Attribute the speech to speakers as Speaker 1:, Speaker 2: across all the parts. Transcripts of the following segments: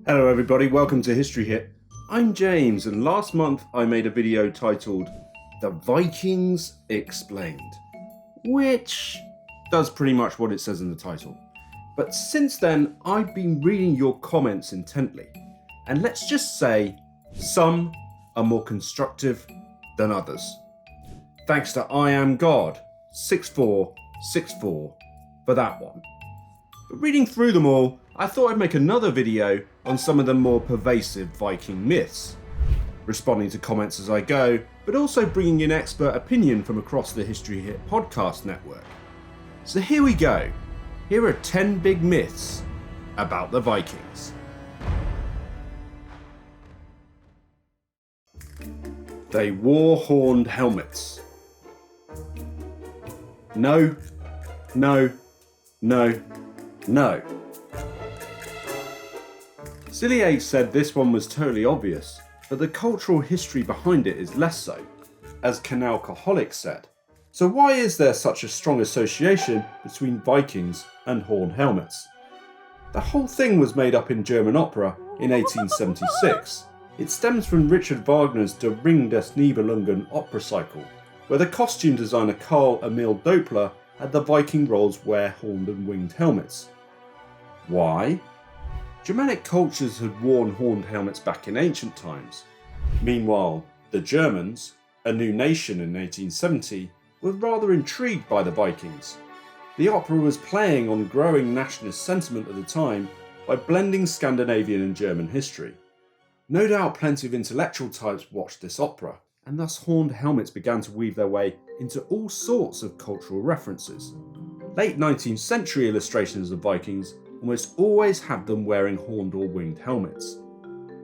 Speaker 1: Hello everybody, welcome to History Hit. I'm James, and last month I made a video titled The Vikings Explained, which does pretty much what it says in the title. But since then, I've been reading your comments intently, and let's just say some are more constructive than others. Thanks to I Am God 6464 for that one. But reading through them all, I thought I'd make another video on some of the more pervasive Viking myths, responding to comments as I go, but also bringing in expert opinion from across the History Hit podcast network. So here we go. Here are 10 big myths about the Vikings. They wore horned helmets. No. Silly Age said this one was totally obvious, but the cultural history behind it is less so, as Canalcoholic said. So why is there such a strong association between Vikings and horned helmets? The whole thing was made up in German opera in 1876. It stems from Richard Wagner's Der Ring des Nibelungen opera cycle, where the costume designer Carl Emil Doppler had the Viking roles wear horned and winged helmets. Why? Germanic cultures had worn horned helmets back in ancient times. Meanwhile, the Germans, a new nation in 1870, were rather intrigued by the Vikings. The opera was playing on growing nationalist sentiment at the time by blending Scandinavian and German history. No doubt plenty of intellectual types watched this opera, and thus horned helmets began to weave their way into all sorts of cultural references. Late 19th century illustrations of Vikings almost always have them wearing horned or winged helmets.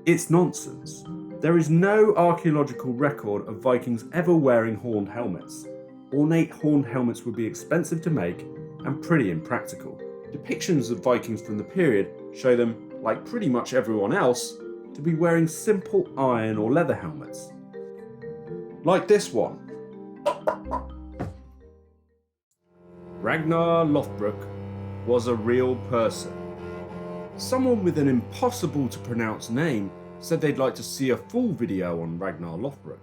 Speaker 1: It's nonsense. There is no archaeological record of Vikings ever wearing horned helmets. Ornate horned helmets would be expensive to make and pretty impractical. Depictions of Vikings from the period show them, like pretty much everyone else, to be wearing simple iron or leather helmets. Like this one. Ragnar Lodbrok was a real person. Someone with an impossible to pronounce name said they'd like to see a full video on Ragnar Lodbrok.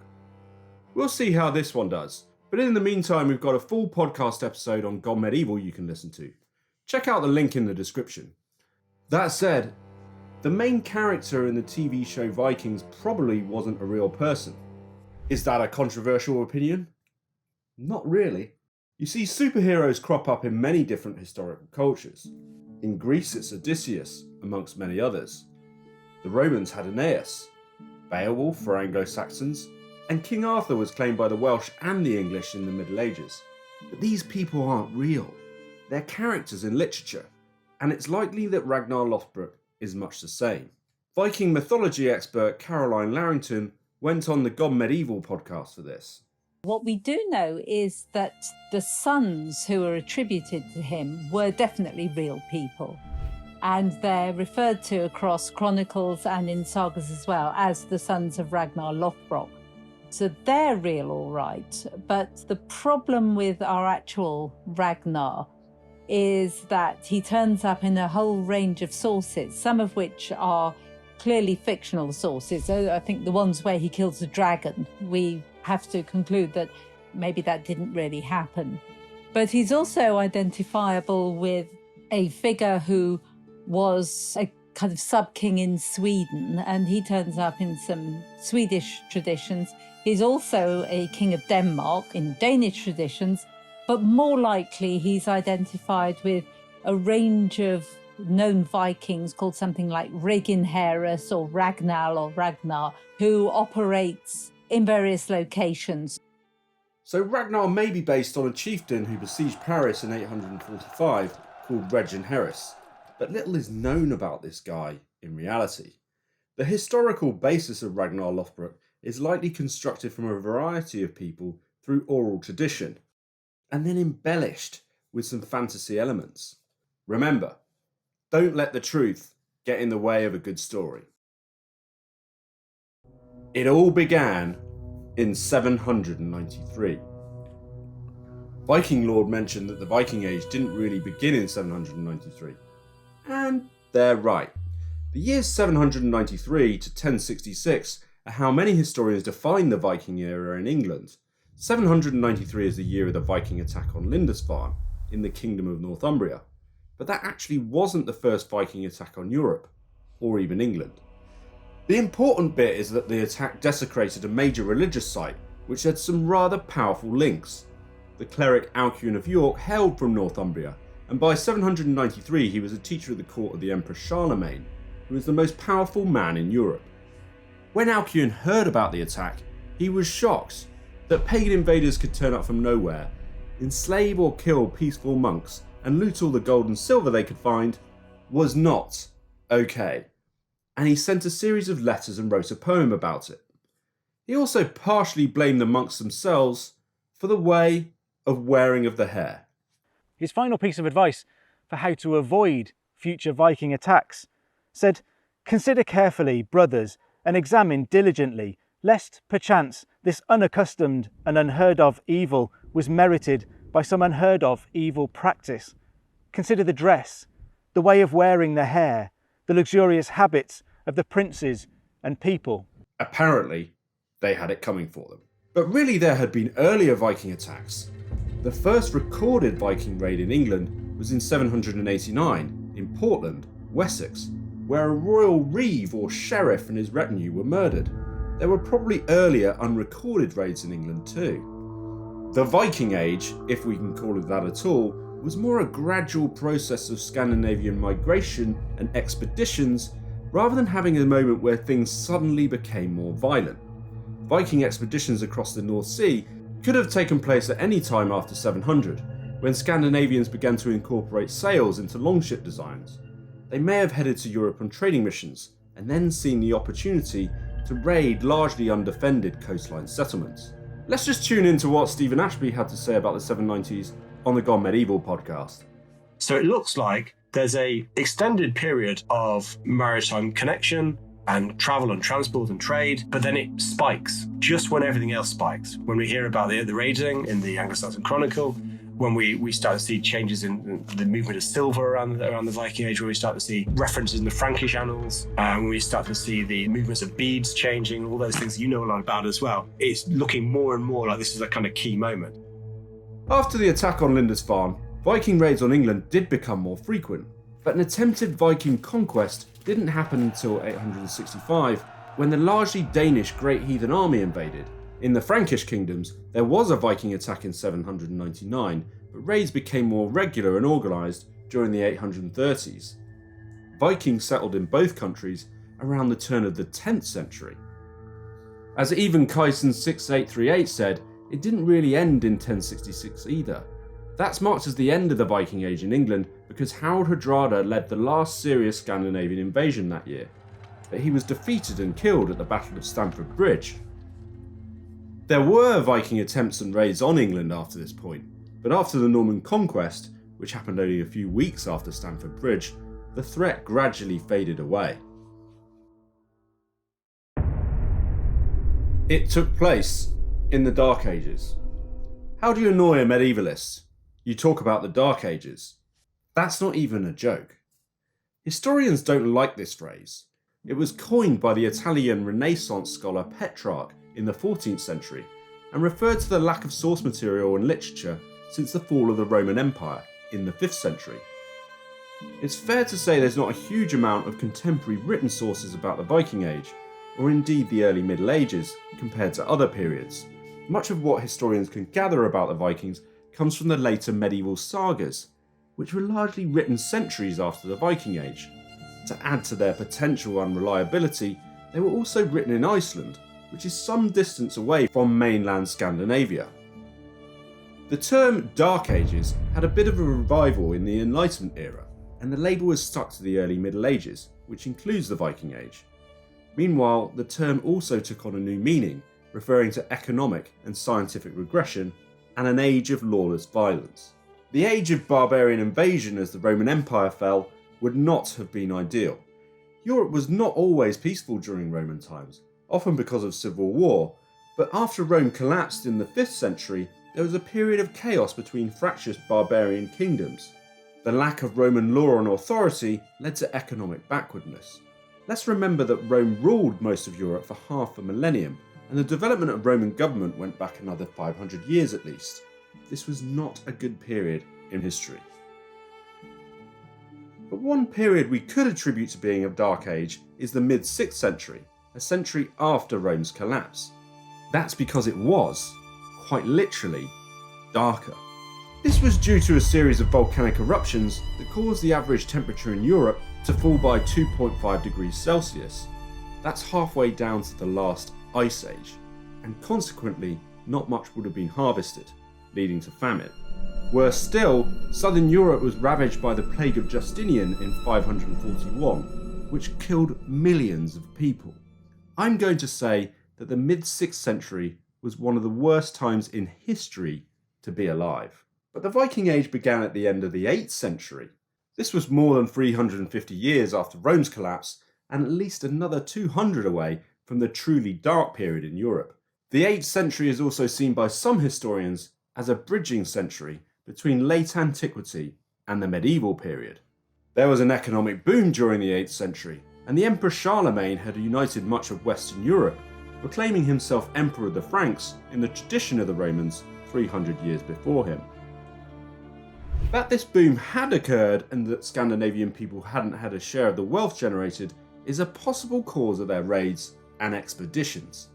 Speaker 1: We'll see how this one does, but in the meantime we've got a full podcast episode on Gone Medieval you can listen to. Check out the link in the description. That said, the main character in the TV show Vikings probably wasn't a real person. Is that a controversial opinion? Not really. You see, superheroes crop up in many different historical cultures. In Greece it's Odysseus, amongst many others. The Romans had Aeneas, Beowulf for Anglo-Saxons, and King Arthur was claimed by the Welsh and the English in the Middle Ages. But these people aren't real. They're characters in literature, and it's likely that Ragnar Lodbrok is much the same. Viking mythology expert Caroline Larrington went on the Gone Medieval podcast for this.
Speaker 2: What we do know is that the sons who are attributed to him were definitely real people. And they're referred to across chronicles and in sagas as well as the sons of Ragnar Lodbrok. So they're real, all right. But the problem with our actual Ragnar is that he turns up in a whole range of sources, some of which are clearly fictional sources. I think the ones where he kills a dragon, we have to conclude that maybe that didn't really happen. But he's also identifiable with a figure who was a kind of sub-king in Sweden, and he turns up in some Swedish traditions. He's also a king of Denmark in Danish traditions, but more likely he's identified with a range of known Vikings called something like Reginherus or Ragnar, who operates in various locations.
Speaker 1: So Ragnar may be based on a chieftain who besieged Paris in 845 called Reginherus, but little is known about this guy in reality. The historical basis of Ragnar Lodbrok is likely constructed from a variety of people through oral tradition, and then embellished with some fantasy elements. Remember, don't let the truth get in the way of a good story. It all began in 793. Viking lore mentioned that the Viking Age didn't really begin in 793. And they're right. The years 793 to 1066 are how many historians define the Viking era in England. 793 is the year of the Viking attack on Lindisfarne in the Kingdom of Northumbria, but that actually wasn't the first Viking attack on Europe, or even England. The important bit is that the attack desecrated a major religious site, which had some rather powerful links. The cleric Alcuin of York hailed from Northumbria, and by 793 he was a teacher at the court of the Emperor Charlemagne, who was the most powerful man in Europe. When Alcuin heard about the attack, he was shocked that pagan invaders could turn up from nowhere, enslave or kill peaceful monks, and loot all the gold and silver they could find was not okay, and he sent a series of letters and wrote a poem about it. He also partially blamed the monks themselves for the way of wearing of the hair.
Speaker 3: His final piece of advice for how to avoid future Viking attacks said, "Consider carefully, brothers, and examine diligently, lest perchance this unaccustomed and unheard of evil was merited by some unheard of evil practice. Consider the dress, the way of wearing the hair, the luxurious habits of the princes and people."
Speaker 1: Apparently, they had it coming for them. But really there had been earlier Viking attacks. The first recorded Viking raid in England was in 789 in Portland, Wessex, where a royal reeve or sheriff and his retinue were murdered. There were probably earlier unrecorded raids in England too. The Viking Age, if we can call it that at all, was more a gradual process of Scandinavian migration and expeditions rather than having a moment where things suddenly became more violent. Viking expeditions across the North Sea could have taken place at any time after 700, when Scandinavians began to incorporate sails into longship designs. They may have headed to Europe on trading missions, and then seen the opportunity to raid largely undefended coastline settlements. Let's just tune into what Stephen Ashby had to say about the 790s on the Gone Medieval podcast.
Speaker 4: So it looks like there's a extended period of maritime connection and travel and transport and trade, but then it spikes just when everything else spikes. When we hear about the raiding in the Anglo-Saxon Chronicle, when we start to see changes in the movement of silver around the Viking Age, when we start to see references in the Frankish annals, when we start to see the movements of beads changing, all those things you know a lot about as well, it's looking more and more like this is a kind of key moment.
Speaker 1: After the attack on Lindisfarne, Viking raids on England did become more frequent, but an attempted Viking conquest didn't happen until 865, when the largely Danish Great Heathen Army invaded. In the Frankish kingdoms, there was a Viking attack in 799, but raids became more regular and organised during the 830s. Vikings settled in both countries around the turn of the 10th century. As even Carson 6838 said, it didn't really end in 1066 either. That's marked as the end of the Viking Age in England because Harald Hardrada led the last serious Scandinavian invasion that year, but he was defeated and killed at the Battle of Stamford Bridge. There were Viking attempts and raids on England after this point, but after the Norman conquest, which happened only a few weeks after Stamford Bridge, the threat gradually faded away. It took place in the Dark Ages. How do you annoy a medievalist? You talk about the Dark Ages. That's not even a joke. Historians don't like this phrase. It was coined by the Italian Renaissance scholar Petrarch in the 14th century and referred to the lack of source material and literature since the fall of the Roman Empire in the 5th century. It's fair to say there's not a huge amount of contemporary written sources about the Viking Age, or indeed the early Middle Ages, compared to other periods. Much of what historians can gather about the Vikings comes from the later medieval sagas, which were largely written centuries after the Viking Age. To add to their potential unreliability, they were also written in Iceland, which is some distance away from mainland Scandinavia. The term Dark Ages had a bit of a revival in the Enlightenment era, and the label was stuck to the early Middle Ages, which includes the Viking Age. Meanwhile, the term also took on a new meaning, referring to economic and scientific regression, and an age of lawless violence. The age of barbarian invasion as the Roman Empire fell would not have been ideal. Europe was not always peaceful during Roman times, often because of civil war, but after Rome collapsed in the 5th century, there was a period of chaos between fractious barbarian kingdoms. The lack of Roman law and authority led to economic backwardness. Let's remember that Rome ruled most of Europe for half a millennium, and the development of Roman government went back another 500 years at least. This was not a good period in history. But one period we could attribute to being a dark age is the mid-6th century, a century after Rome's collapse. That's because it was, quite literally, darker. This was due to a series of volcanic eruptions that caused the average temperature in Europe to fall by 2.5 degrees Celsius. That's halfway down to the last ice age, and consequently not much would have been harvested, leading to famine. Worse still, southern Europe was ravaged by the plague of Justinian in 541, which killed millions of people. I'm going to say that the mid-6th century was one of the worst times in history to be alive. But the Viking Age began at the end of the 8th century. This was more than 350 years after Rome's collapse, and at least another 200 away from the truly dark period in Europe. The 8th century is also seen by some historians as a bridging century between late antiquity and the medieval period. There was an economic boom during the 8th century, and the Emperor Charlemagne had united much of Western Europe, proclaiming himself Emperor of the Franks in the tradition of the Romans 300 years before him. That this boom had occurred and that Scandinavian people hadn't had a share of the wealth generated is a possible cause of their raids and expeditions.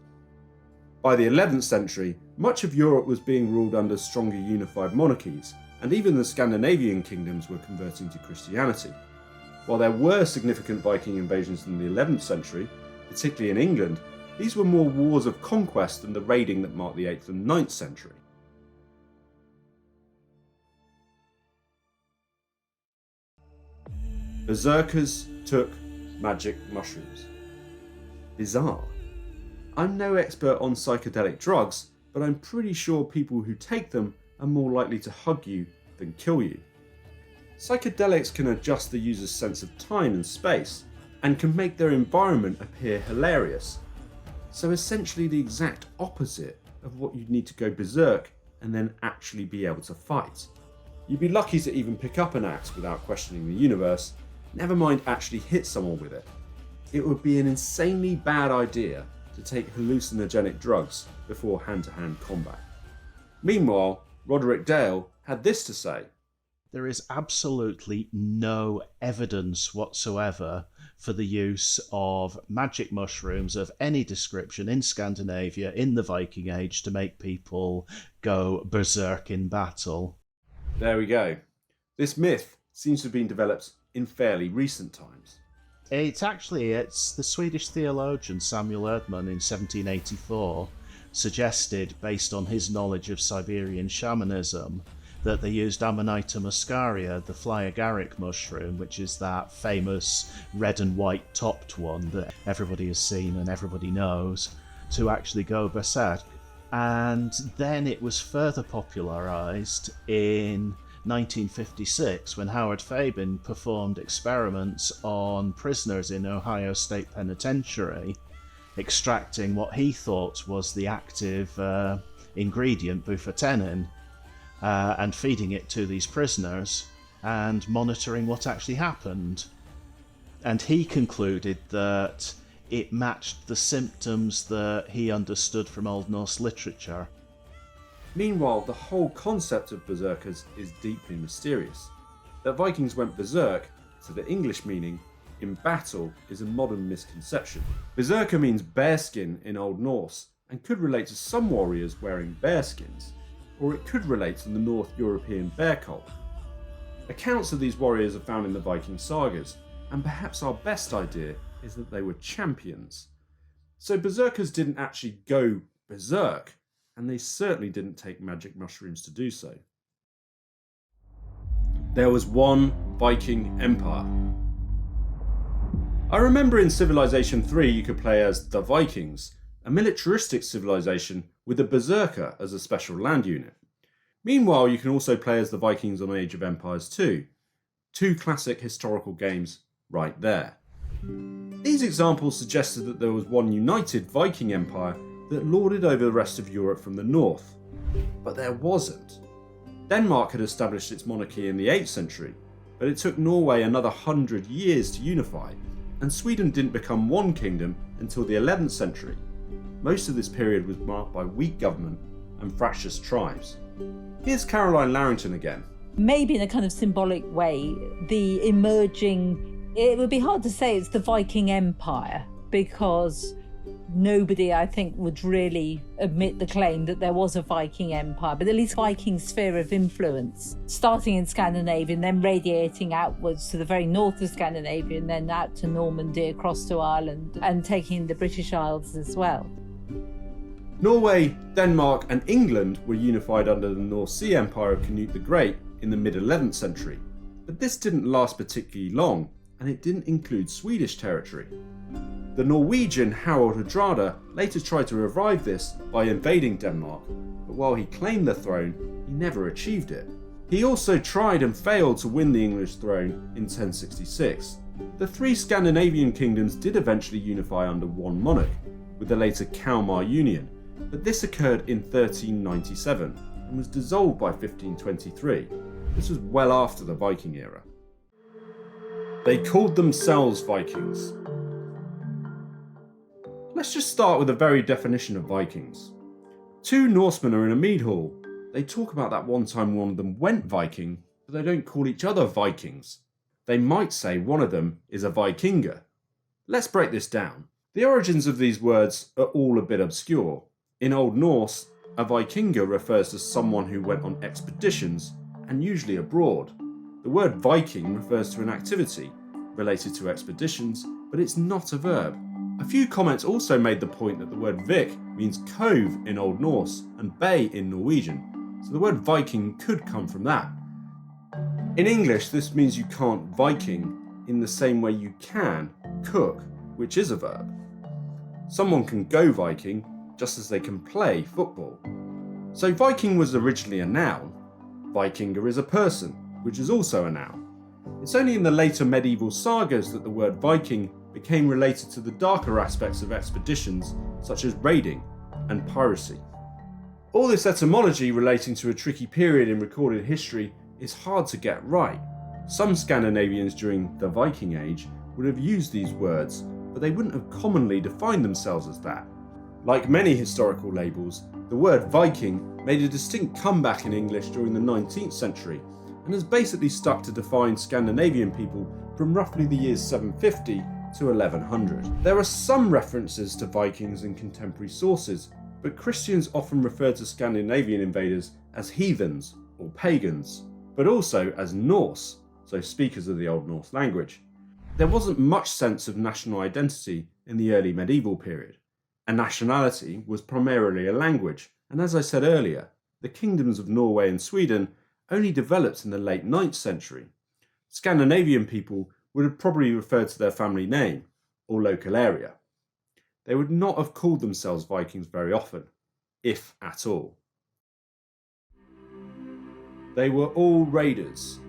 Speaker 1: By the 11th century, much of Europe was being ruled under stronger unified monarchies, and even the Scandinavian kingdoms were converting to Christianity. While there were significant Viking invasions in the 11th century, particularly in England, these were more wars of conquest than the raiding that marked the 8th and 9th century. Beserkers took magic mushrooms. Bizarre. I'm no expert on psychedelic drugs, but I'm pretty sure people who take them are more likely to hug you than kill you. Psychedelics can adjust the user's sense of time and space, and can make their environment appear hilarious. So essentially the exact opposite of what you'd need to go berserk and then actually be able to fight. You'd be lucky to even pick up an axe without questioning the universe, never mind actually hit someone with it. It would be an insanely bad idea to take hallucinogenic drugs before hand-to-hand combat. Meanwhile, Roderick Dale had this to say.
Speaker 5: There is absolutely no evidence whatsoever for the use of magic mushrooms of any description in Scandinavia in the Viking Age to make people go berserk in battle.
Speaker 1: There we go. This myth seems to have been developed in fairly recent times.
Speaker 5: It's the Swedish theologian Samuel Erdman in 1784 suggested, based on his knowledge of Siberian shamanism, that they used Amanita muscaria, the fly agaric mushroom, which is that famous red and white topped one that everybody has seen and everybody knows, to actually go berserk. And then it was further popularised in 1956 when Howard Fabin performed experiments on prisoners in Ohio State Penitentiary, extracting what he thought was the active ingredient bufotenin and feeding it to these prisoners and monitoring what actually happened. And he concluded that it matched the symptoms that he understood from Old Norse literature.
Speaker 1: Meanwhile, the whole concept of berserkers is deeply mysterious. That Vikings went berserk, to the English meaning, in battle, is a modern misconception. Berserker means bearskin in Old Norse, and could relate to some warriors wearing bearskins, or it could relate to the North European bear cult. Accounts of these warriors are found in the Viking sagas, and perhaps our best idea is that they were champions. So berserkers didn't actually go berserk, and they certainly didn't take magic mushrooms to do so. There was one Viking empire. I remember in Civilization 3 you could play as the Vikings, a militaristic civilization with a berserker as a special land unit. Meanwhile, you can also play as the Vikings on Age of Empires 2. Two classic historical games right there. These examples suggested that there was one united Viking empire that lorded over the rest of Europe from the north. But there wasn't. Denmark had established its monarchy in the 8th century, but it took Norway another 100 years to unify, and Sweden didn't become one kingdom until the 11th century. Most of this period was marked by weak government and fractious tribes. Here's Caroline Larrington again.
Speaker 2: Maybe in a kind of symbolic way, the emerging, it would be hard to say it's the Viking Empire, because nobody, I think, would really admit the claim that there was a Viking Empire, but at least Viking sphere of influence, starting in Scandinavia and then radiating outwards to the very north of Scandinavia and then out to Normandy, across to Ireland, and taking the British Isles as well.
Speaker 1: Norway, Denmark and England were unified under the North Sea Empire of Canute the Great in the mid-11th century, but this didn't last particularly long, and it didn't include Swedish territory. The Norwegian Harald Hardrada later tried to revive this by invading Denmark, but while he claimed the throne, he never achieved it. He also tried and failed to win the English throne in 1066. The three Scandinavian kingdoms did eventually unify under one monarch, with the later Kalmar Union, but this occurred in 1397 and was dissolved by 1523. This was well after the Viking era. They called themselves Vikings. Let's just start with the very definition of Vikings. Two Norsemen are in a mead hall. They talk about that one time one of them went Viking, but they don't call each other Vikings. They might say one of them is a Vikinger. Let's break this down. The origins of these words are all a bit obscure. In Old Norse, a Vikinger refers to someone who went on expeditions, and usually abroad. The word Viking refers to an activity related to expeditions, but it's not a verb. A few comments also made the point that the word Vik means cove in Old Norse and bay in Norwegian, so the word Viking could come from that. In English, this means you can't Viking in the same way you can cook, which is a verb. Someone can go Viking just as they can play football. So Viking was originally a noun. Vikinger is a person, which is also a noun. It's only in the later medieval sagas that the word Viking became related to the darker aspects of expeditions such as raiding and piracy. All this etymology relating to a tricky period in recorded history is hard to get right. Some Scandinavians during the Viking Age would have used these words, but they wouldn't have commonly defined themselves as that. Like many historical labels, the word Viking made a distinct comeback in English during the 19th century and has basically stuck to define Scandinavian people from roughly the years 750 to 1100. There are some references to Vikings in contemporary sources, but Christians often refer to Scandinavian invaders as heathens or pagans, but also as Norse, so speakers of the Old Norse language. There wasn't much sense of national identity in the early medieval period. A nationality was primarily a language, and as I said earlier, the kingdoms of Norway and Sweden only developed in the late 9th century. Scandinavian people would have probably referred to their family name or local area. They would not have called themselves Vikings very often, if at all. They were all raiders.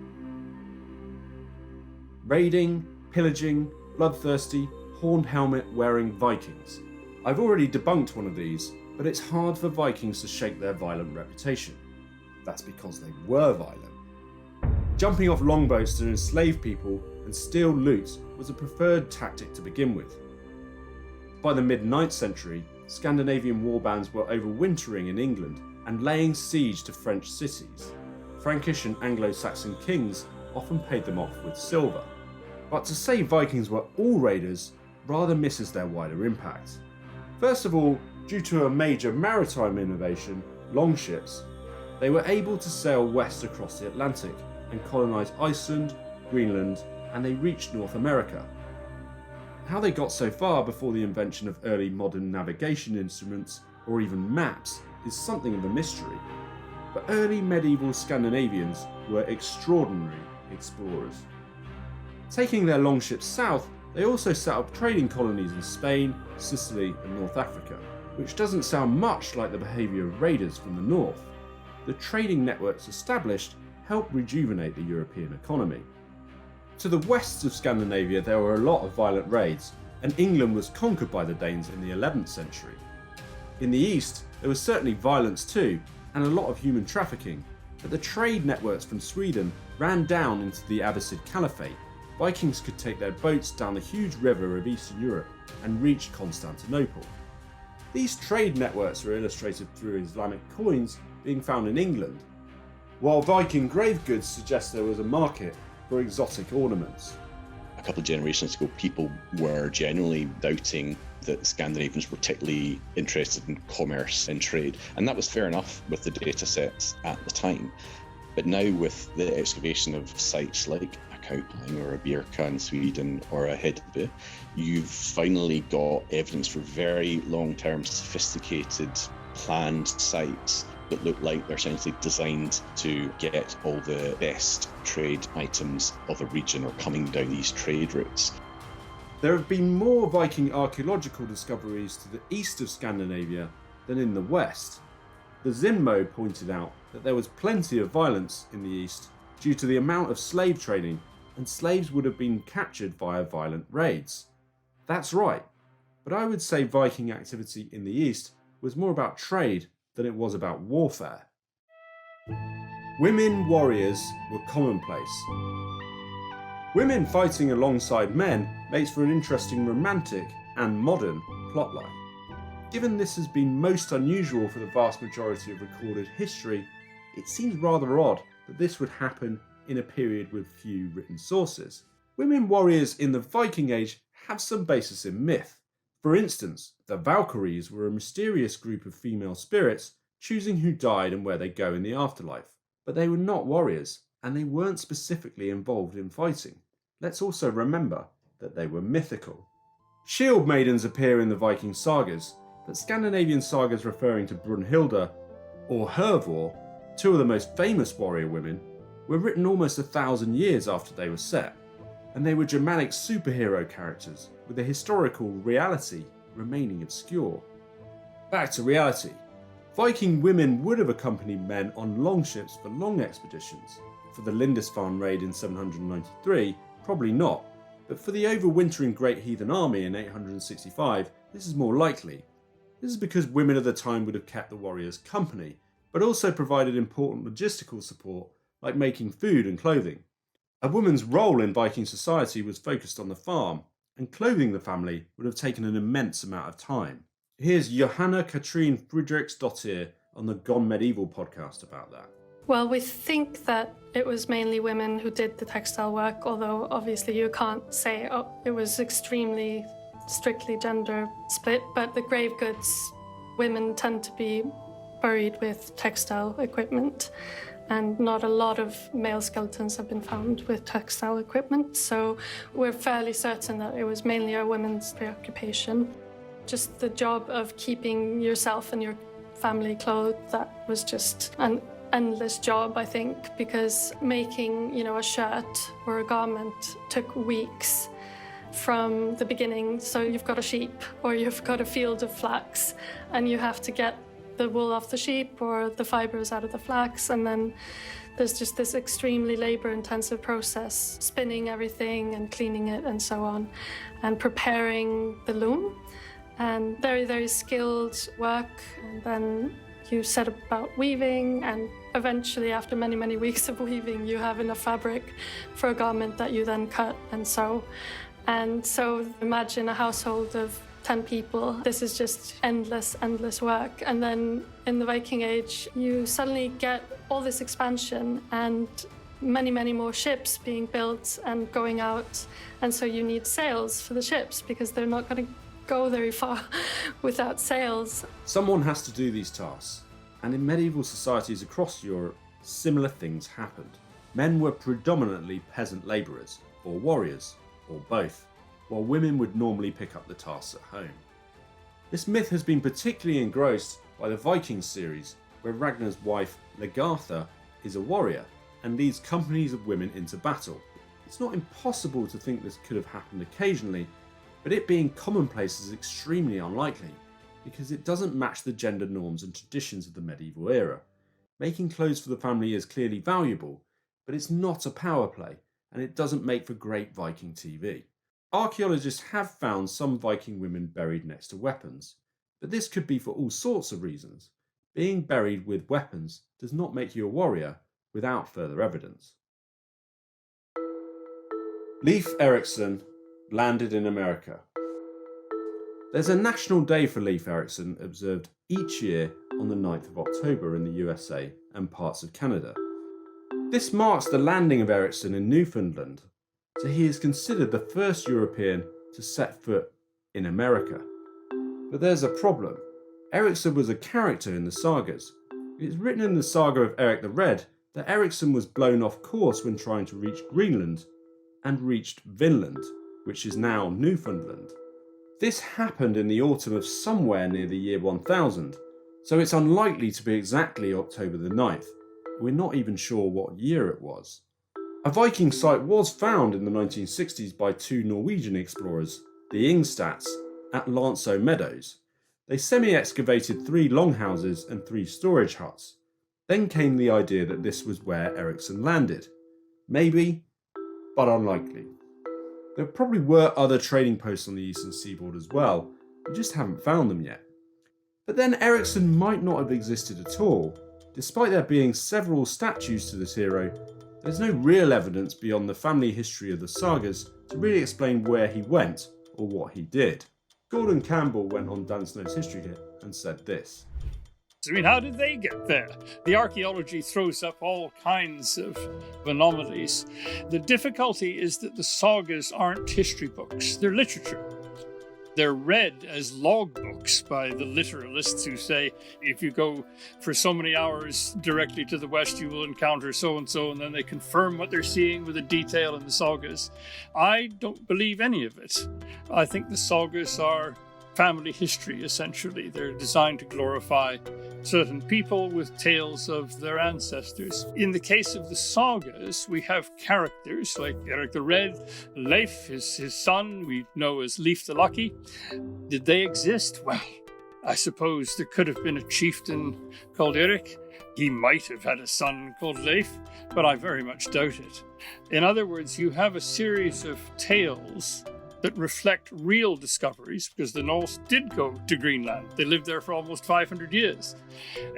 Speaker 1: Raiding, pillaging, bloodthirsty, horned helmet wearing Vikings. I've already debunked one of these, but it's hard for Vikings to shake their violent reputation. That's because they were violent. Jumping off longboats to enslave people and steal loot was a preferred tactic to begin with. By the mid-9th century, Scandinavian warbands were overwintering in England and laying siege to French cities. Frankish and Anglo-Saxon kings often paid them off with silver. But to say Vikings were all raiders rather misses their wider impact. First of all, due to a major maritime innovation, longships, they were able to sail west across the Atlantic and colonise Iceland, Greenland, and they reached North America. How they got so far before the invention of early modern navigation instruments or even maps is something of a mystery. But early medieval Scandinavians were extraordinary explorers. Taking their longships south, they also set up trading colonies in Spain, Sicily, and North Africa, which doesn't sound much like the behaviour of raiders from the north. The trading networks established helped rejuvenate the European economy. To the west of Scandinavia, there were a lot of violent raids, and England was conquered by the Danes in the 11th century. In the east, there was certainly violence too, and a lot of human trafficking, but the trade networks from Sweden ran down into the Abbasid Caliphate, Vikings could take their boats down the huge river of Eastern Europe and reach Constantinople. These trade networks are illustrated through Islamic coins being found in England, while Viking grave goods suggest there was a market for exotic ornaments.
Speaker 6: A couple of generations ago, people were generally doubting that Scandinavians were particularly interested in commerce and trade, and that was fair enough with the data sets at the time. But now with the excavation of sites like a Cowplang or a Bjerka in Sweden or a Hedeby, you've finally got evidence for very long-term, sophisticated, planned sites that look like they're essentially designed to get all the best trade items of a region or coming down these trade routes.
Speaker 1: There have been more Viking archaeological discoveries to the east of Scandinavia than in the west. The Zinmo pointed out that there was plenty of violence in the east due to the amount of slave trading, and slaves would have been captured via violent raids. That's right, but I would say Viking activity in the east was more about trade than it was about warfare. Women warriors were commonplace. Women fighting alongside men makes for an interesting romantic and modern plotline. Given this has been most unusual for the vast majority of recorded history, it seems rather odd that this would happen in a period with few written sources. Women warriors in the Viking Age have some basis in myth. For instance, the Valkyries were a mysterious group of female spirits choosing who died and where they go in the afterlife. But they were not warriors, and they weren't specifically involved in fighting. Let's also remember that they were mythical. Shield maidens appear in the Viking sagas, but Scandinavian sagas referring to Brunhilde or Hervor, two of the most famous warrior women, were written almost 1,000 years after they were set, and they were Germanic superhero characters with the historical reality remaining obscure. Back to reality. Viking women would have accompanied men on longships for long expeditions. For the Lindisfarne raid in 793, probably not, but for the overwintering Great Heathen Army in 865, this is more likely. This is because women of the time would have kept the warriors company, but also provided important logistical support like making food and clothing. A woman's role in Viking society was focused on the farm, and clothing the family would have taken an immense amount of time. Here's Johanna Katrin Fredriksdottir on the Gone Medieval podcast about that.
Speaker 7: Well, we think that it was mainly women who did the textile work, although obviously you can't say it was extremely strictly gender split, but the grave goods, women tend to be buried with textile equipment, and not a lot of male skeletons have been found with textile equipment, so we're fairly certain that it was mainly a women's preoccupation. Just the job of keeping yourself and your family clothed, that was just an endless job, I think, because making, a shirt or a garment took weeks from the beginning. So you've got a sheep or you've got a field of flax, and you have to get the wool off the sheep or the fibers out of the flax, and then there's just this extremely labor-intensive process, spinning everything and cleaning it and so on, and preparing the loom. And very, very skilled work. And then you set about weaving, and eventually, after many, many weeks of weaving, you have enough fabric for a garment that you then cut and sew. And so imagine a household of 10 people. This is just endless, endless work. And then in the Viking Age, you suddenly get all this expansion and many, many more ships being built and going out. And so you need sails for the ships because they're not going to go very far without sails.
Speaker 1: Someone has to do these tasks, and in medieval societies across Europe, similar things happened. Men were predominantly peasant labourers, or warriors, or both, while women would normally pick up the tasks at home. This myth has been particularly engrossed by the Vikings series, where Ragnar's wife, Lagartha, is a warrior and leads companies of women into battle. It's not impossible to think this could have happened occasionally, but it being commonplace is extremely unlikely, because it doesn't match the gender norms and traditions of the medieval era. Making clothes for the family is clearly valuable, but it's not a power play, and it doesn't make for great Viking TV. Archaeologists have found some Viking women buried next to weapons, but this could be for all sorts of reasons. Being buried with weapons does not make you a warrior without further evidence. Leif Erikson landed in America. There's a national day for Leif Erikson observed each year on the 9th of October in the USA and parts of Canada. This marks the landing of Erikson in Newfoundland, so he is considered the first European to set foot in America. But there's a problem. Erikson was a character in the sagas. It is written in the saga of Eric the Red that Erikson was blown off course when trying to reach Greenland and reached Vinland, which is now Newfoundland. This happened in the autumn of somewhere near the year 1000, so it's unlikely to be exactly October the 9th. We're not even sure what year it was. A Viking site was found in the 1960s by two Norwegian explorers, the Ingstats, at Lanso Meadows. They semi-excavated 3 longhouses and 3 storage huts. Then came the idea that this was where Erikson landed. Maybe, but unlikely. There probably were other trading posts on the eastern seaboard as well, we just haven't found them yet. But then Erikson might not have existed at all. Despite there being several statues to this hero, there's no real evidence beyond the family history of the sagas to really explain where he went or what he did. Gordon Campbell went on Dan Snow's History Hit and said this.
Speaker 8: I mean, how did they get there? The archaeology throws up all kinds of anomalies. The difficulty is that the sagas aren't history books, they're literature. They're read as logbooks by the literalists who say, if you go for so many hours directly to the west, you will encounter so-and-so, and then they confirm what they're seeing with the detail in the sagas. I don't believe any of it. I think the sagas are family history, essentially. They're designed to glorify certain people with tales of their ancestors. In the case of the sagas, we have characters like Eric the Red, Leif, his son, we know as Leif the Lucky. Did they exist? Well, I suppose there could have been a chieftain called Erik. He might have had a son called Leif, but I very much doubt it. In other words, you have a series of tales that reflect real discoveries, because the Norse did go to Greenland. They lived there for almost 500 years.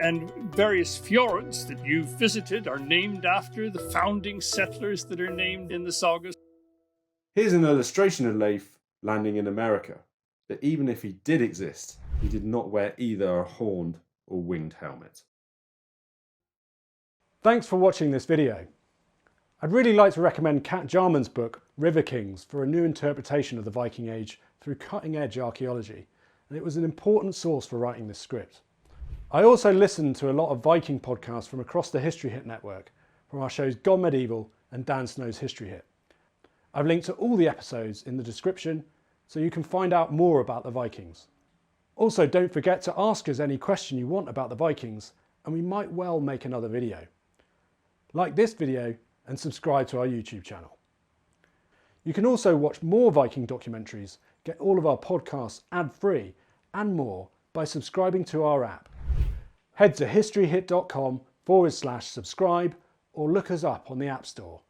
Speaker 8: And various fjords that you've visited are named after the founding settlers that are named in the sagas.
Speaker 1: Here's an illustration of Leif landing in America, but even if he did exist, he did not wear either a horned or winged helmet.
Speaker 3: Thanks for watching this video. I'd really like to recommend Kat Jarman's book, River Kings, for a new interpretation of the Viking Age through cutting-edge archaeology, and it was an important source for writing this script. I also listened to a lot of Viking podcasts from across the History Hit network, from our shows Gone Medieval and Dan Snow's History Hit. I've linked to all the episodes in the description, so you can find out more about the Vikings. Also, don't forget to ask us any question you want about the Vikings, and we might well make another video. Like this video, and subscribe to our YouTube channel. You can also watch more Viking documentaries, get all of our podcasts ad-free and more by subscribing to our app. Head to historyhit.com/subscribe or look us up on the App Store.